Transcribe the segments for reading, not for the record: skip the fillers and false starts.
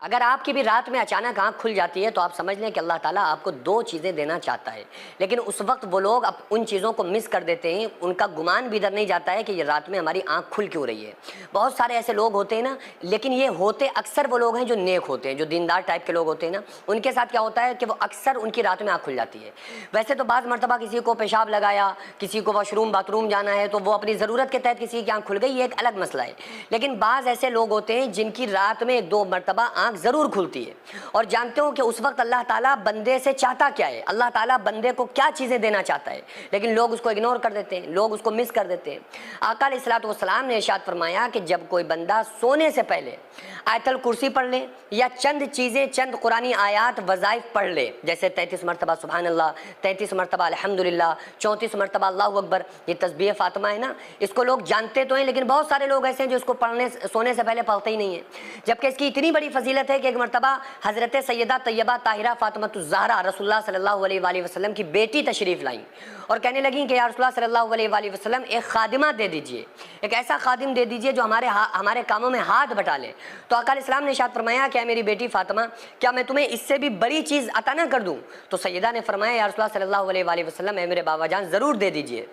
اگر آپ کی بھی رات میں اچانک آنکھ کھل جاتی ہے تو آپ سمجھ لیں کہ اللہ تعالیٰ آپ کو دو چیزیں دینا چاہتا ہے، لیکن اس وقت وہ لوگ اب ان چیزوں کو مس کر دیتے ہیں، ان کا گمان بھی ادھر نہیں جاتا ہے کہ یہ رات میں ہماری آنکھ کھل کیوں رہی ہے۔ بہت سارے ایسے لوگ ہوتے ہیں نا، لیکن یہ ہوتے اکثر وہ لوگ ہیں جو نیک ہوتے ہیں، جو دیندار ٹائپ کے لوگ ہوتے ہیں نا، ان کے ساتھ کیا ہوتا ہے کہ وہ اکثر ان کی رات میں آنکھ کھل جاتی ہے۔ ویسے تو بعض مرتبہ کسی کو پیشاب لگایا، کسی کو واش روم باتھ روم جانا ہے تو وہ اپنی ضرورت کے تحت کسی کی آنکھ کھل گئی، یہ ایک الگ مسئلہ ہے۔ لیکن بعض ایسے لوگ ہوتے ہیں جن کی رات میں ایک دو مرتبہ آنکھ ضرور کھلتی ہے، اور جانتے ہو کہ اس وقت اللہ تعالیٰ بندے سے چاہتا کیا ہے، اللہ تعالیٰ بندے کو کیا چیزیں دینا چاہتا ہے، لیکن لوگ اس کو اگنور کر دیتے ہیں، لوگ اس کو مس کر دیتے ہیں۔ آقا علیہ الصلوۃ والسلام نے ارشاد فرمایا کہ جب کوئی بندہ سونے سے پہلے آیت الکرسی پڑھ لے یا چند چیزیں، چند قرآنی آیات وظائف پڑھ لے، جیسے 33 مرتبہ سبحان اللہ، 33 مرتبہ الحمدللہ، 34 مرتبہ اللہ اکبر، یہ تسبیح فاطمہ ہے نا، اس کو لوگ جانتے تو ہیں لیکن بہت سارے لوگ ایسے ہیں جو اس کو سونے سے پہلے پڑھتے ہی نہیں ہیں، جبکہ اس کی اتنی بڑی فضیلت ہے کہ ایک مرتبہ حضرت سیدہ طیبہ طاہرہ فاطمۃ الزہرا رسول اللہ صلی اللہ علیہ وآلہ وسلم کی بیٹی تشریف لائیں اور کہنے لگیں کہ یا رسول اللہ صلی اللہ علیہ وآلہ وسلم ایک خادمہ دے دیجئے، ایک ایسا خادم دے دیجئے جو ہمارے کاموں میں ہاتھ بٹا لے۔ تو آقا علیہ السلام نے ارشاد فرمایا کہ اے میری بیٹی فاطمہ، کیا میں تمہیں اس سے بھی بڑی چیز عطا نہ کر دوں؟ تو سیدہ نے فرمایا یا رسول اللہ صلی اللہ علیہ وآلہ وسلم، اے میرے بابا جان ضرور دے دیجئے۔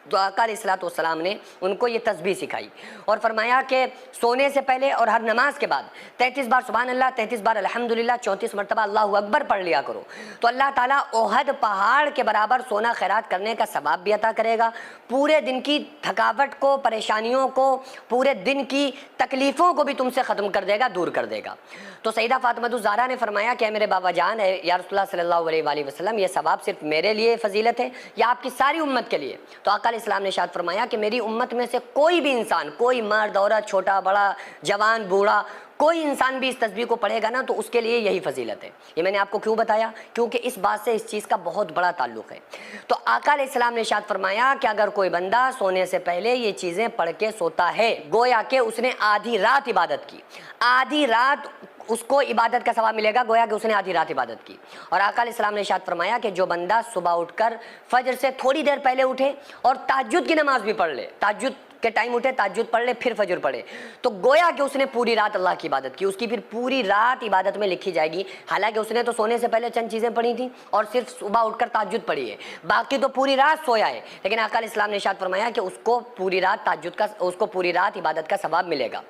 تو آقا علیہ الصلوۃ والسلام نے ان کو یہ تسبیح سکھائی اور فرمایا کہ سونے سے پہلے اور ہر نماز کے بعد 33 بار سبحان اللہ، 33 بار الحمدللہ، 34 مرتبہ اللہ اکبر پڑھ لیا کرو، تو اللہ تعالیٰ احد پہاڑ کے برابر سونا خیرات کرنے کا ثواب بھی عطا کرے گا، پورے دن کی تھکاوٹ کو، پریشانیوں کو، پورے دن کی تکلیفوں کو بھی تم سے ختم کر دے گا، دور کر دے گا۔ تو سیدہ فاطمہ الزہرا نے فرمایا کہ اے میرے بابا جان، یا رسول اللہ صلی اللہ علیہ وآلہ وسلم، یہ ثواب صرف میرے لیے فضیلت ہے یا آپ کی ساری امت کے لیے؟ تو آقا علیہ السلام نے ارشاد فرمایا کہ میری امت میں سے کوئی بھی انسان، کوئی مرد عورت، چھوٹا بڑا، جوان بوڑھا، کوئی انسان بھی اس تسبیح کو پڑھے گا نا تو اس کے لیے یہی فضیلت ہے۔ یہ میں نے آپ کو کیوں بتایا؟ کیونکہ اس بات سے اس چیز کا بہت بڑا تعلق ہے۔ تو آقا علیہ السلام نے ارشاد فرمایا کہ اگر کوئی بندہ سونے سے پہلے یہ چیزیں پڑھ کے سوتا ہے، گویا کہ اس نے آدھی رات عبادت کی، آدھی رات اس کو عبادت کا ثواب ملے گا، گویا کہ اس نے آدھی رات عبادت کی۔ اور آقا علیہ السلام نے ارشاد فرمایا کہ جو بندہ صبح اٹھ کر فجر سے تھوڑی دیر پہلے اٹھے اور تہجد کی نماز بھی پڑھ لے، تہجد کے ٹائم اٹھے، تہجد پڑھ لے، پھر فجر پڑھے، تو گویا کہ اس نے پوری رات اللہ کی عبادت کی، اس کی پھر پوری رات عبادت میں لکھی جائے گی۔ حالانکہ اس نے تو سونے سے پہلے چند چیزیں پڑھی تھیں اور صرف صبح اٹھ کر تہجد پڑھی ہے، باقی تو پوری رات سویا ہے، لیکن آقا علیہ السلام نے ارشاد فرمایا کہ اس کو پوری رات تہجد کا، اس کو پوری رات عبادت کا ثواب ملے گا۔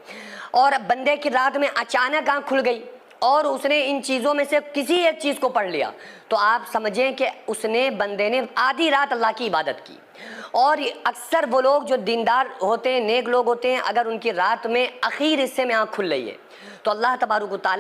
اور بندے کی رات میں اچانک آنکھ کھل گئی اور اس نے ان چیزوں میں سے کسی ایک چیز کو پڑھ لیا تو آپ سمجھیں کہ بندے نے آدھی رات اللہ کی عبادت کی۔ اور اکثر وہ لوگ جو دیندار ہوتے ہیں، نیک لوگ ہوتے ہیں، اگر ان کی رات میں اخیر حصے میں آنکھ کھل رہی ہے تو اللہ تبارک و تعالیٰ